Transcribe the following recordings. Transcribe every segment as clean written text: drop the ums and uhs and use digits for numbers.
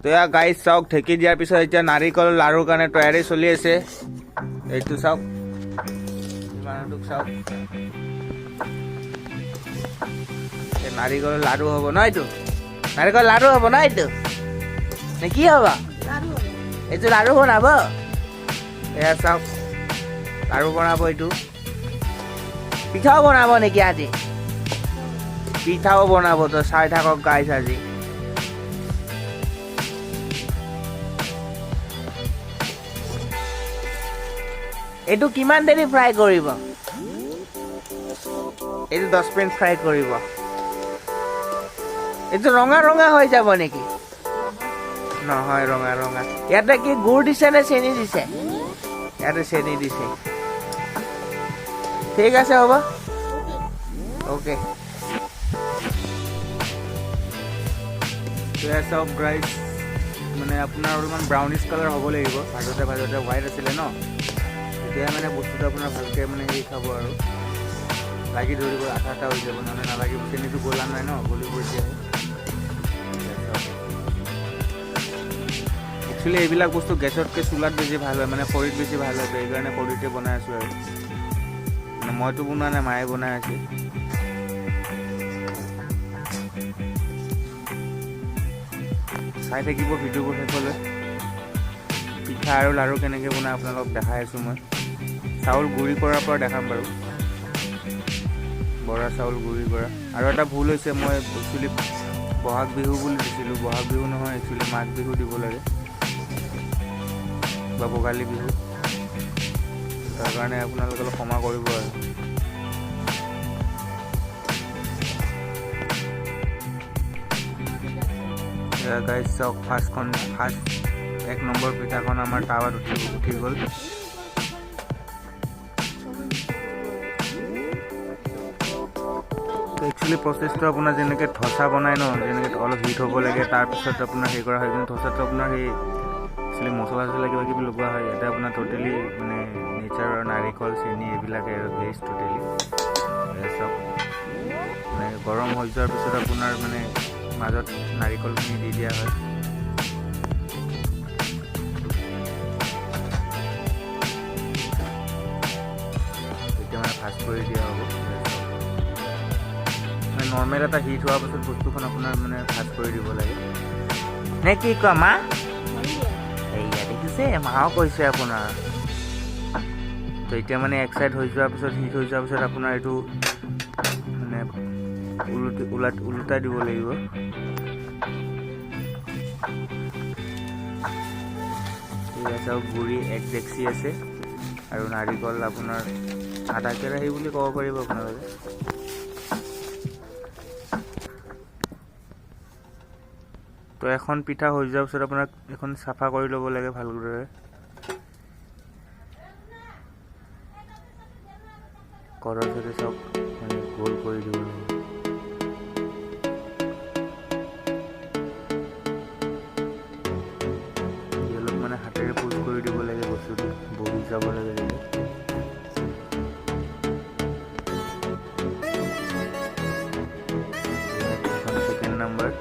তো এয়া গাইজ চাওক ঢেকি দিয়াৰ পিছত এতিয়া নাৰিকল লাৰুৰ কাৰণে তৈয়াৰী চলি আছে। এইটো চাওক মানুহটোক চাওক নাৰিকল লাৰু হ'ব ন এইটো নাৰিকল লাৰু হ'ব ন এইটো নে কি হ'ব এইটো লাৰু বনাব এয়া চাওক লাৰু বনাব এইটো পিঠাও বনাব নেকি আজি পিঠাও বনাব তো চাই থাকক গাইজ আজি এইটো কিমান দেৰি ফ্ৰাই কৰিব এইটো 10 মিনিট ফ্ৰাই কৰিব এইটো ৰঙা ৰঙা হৈ যাব নেকি নহয় ৰঙা ৰঙা ইয়াতে কি গুড় দিছে নে চেনি দিছে ইয়াতে চেনি দিছে ঠিক আছে হ'ব ওকে চব গাইজ মানে আপোনাৰ অলপমান ব্ৰাউনিছ কালাৰ হ'ব লাগিব ভাজতে ভাজতে হোৱাইট আছিলে ন এতিয়া মানে বস্তুটো আপোনাৰ ভালকৈ মানে হেৰি খাব আৰু লাগি ধৰিব আঠা আঠা হৈ যাব নহ'লে নালাগিব চেনিটো গলা নাই ন গলিব এতিয়া একচুৱেলি এইবিলাক বস্তু গেছতকৈ চুলাত বেছি ভাল হয় মানে খৰিত বেছি ভাল হয় সেইকাৰণে খৰিতে বনাই আছোঁ আৰু মানে মইতো বনোৱা নাই মায়ে বনাই আছে চাই থাকিব ভিডিঅ'বোৰ শেষলৈ পিঠা আৰু লাৰু কেনেকৈ বনাই আপোনালোকক দেখাই আছোঁ মই চাউল গুড়ি কৰাৰ পৰা দেখাম বাৰু বৰা চাউল গুড়ি কৰা আৰু এটা ভুল হৈছে মই একচুৱেলি বহাগ বিহু বুলি দিছিলোঁ বহাগ বিহু নহয় একচুৱেলি মাঘ বিহু দিব লাগে বা ভোগালী বিহু তাৰ কাৰণে আপোনালোকে অলপ ক্ষমা কৰিব আৰু গাইজ চাওক ফাৰ্ষ্ট 1 নম্বৰ পিঠাখন আমাৰ টাৱাত উঠি গ'ল একচুৱেলি প্ৰচেছটো আপোনাৰ যেনেকৈ ধচা বনাই ন যেনেকৈ অলপ হিট হ'ব লাগে তাৰপিছত আপোনাৰ হেৰি কৰা হয় কিন্তু ধচাটো আপোনাৰ সেই একচুৱেলি মছলা চছলা কিবা কিবি লগোৱা হয় ইয়াতে আপোনাৰ ট'টেলি মানে নেচাৰৰ নাৰিকল চেনি এইবিলাকে আৰু ভেজ ট'টেলি চব মানে গৰম হৈ যোৱাৰ পিছত আপোনাৰ মানে মাজত নাৰিকলখিনি দি দিয়া হয় এতিয়া মানে ভাজ কৰি দিয়া হ'ব নৰ্মেল এটা হিট হোৱাৰ পাছত বস্তুখন আপোনাৰ মানে ভাজ কৰি দিব লাগে নে কি কোৱা মা সেয়া দেখিছে মাও কৈছে আপোনাৰ তো এতিয়া মানে এক চাইড হৈ যোৱাৰ পিছত হিট হৈ যোৱাৰ পিছত আপোনাৰ এইটো মানে ওলোটাই দিব লাগিব ঠিক আছে আৰু গুড়ি 1 ডেক্সি আছে আৰু নাৰিকল আপোনাৰ আধা কেৰাহী বুলি ক'ব পাৰিব আপোনালোকে তো এখন পিঠা হৈ যোৱাৰ পিছত আপোনাক এখন চাফা কৰি ল'ব লাগে ভালদৰে কৰাৰ পিছতে চব মানে গোল কৰি দিব লাগে অলপ মানে হাতেৰে পুচ কৰি দিব লাগে বস্তুটো বহি যাব লাগে সেকেন্ড নাম্বাৰ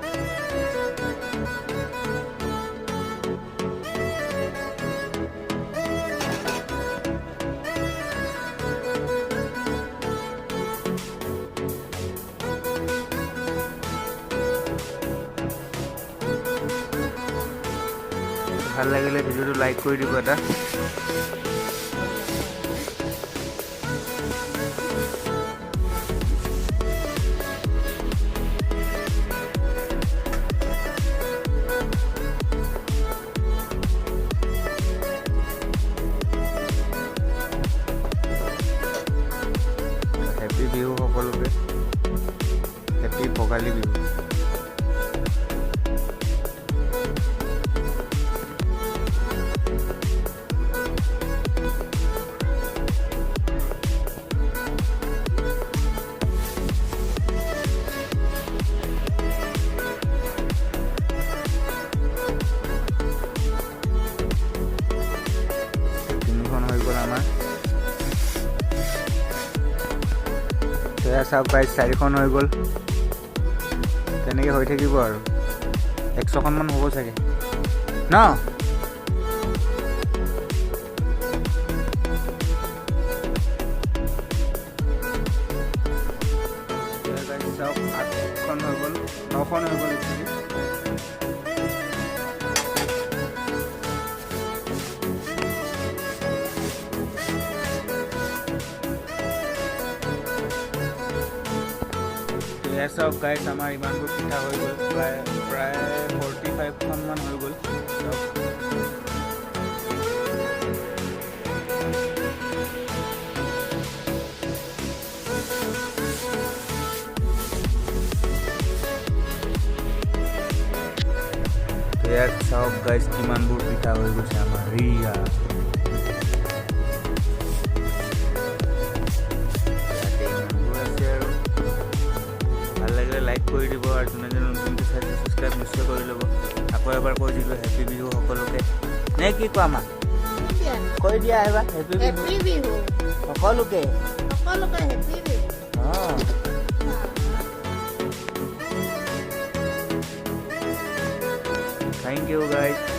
ভাল লাগিলে ভিডিঅ'টো লাইক কৰি দিব এটা হেপী বিহু সকলোকে হেপী ভোগালী বিহু চাওক গাইজ 4খন হৈ গ'ল তেনেকৈ হৈ থাকিব আৰু 100খনমান হ'ব চাগে ন। চাওক 8খন হৈ গ'ল, 9খন হৈ গ'ল একচুৱেলি। এয়া চাওক গাইজ আমাৰ ইমানবোৰ পিঠা হৈ গ'ল, প্ৰায় 45খনমান হৈ গ'ল। ইয়াত চাওক গাইজ কিমানবোৰ পিঠা হৈ গৈছে আমাৰ ৰিয়া। ভাল লাগিলে লাইক কৰি দিব আৰু যোনে যোনে নতুনকৈ চাইছে ছাবস্ক্ৰাইব নিশ্চয় কৰি ল'ব। আকৌ এবাৰ কৈ দিলোঁ হেপী বিহু সকলোকে, নে কি কোৱা মা? কৈ দিয়া এবাৰ হেপী বিহু সকলোকে। Thank you guys.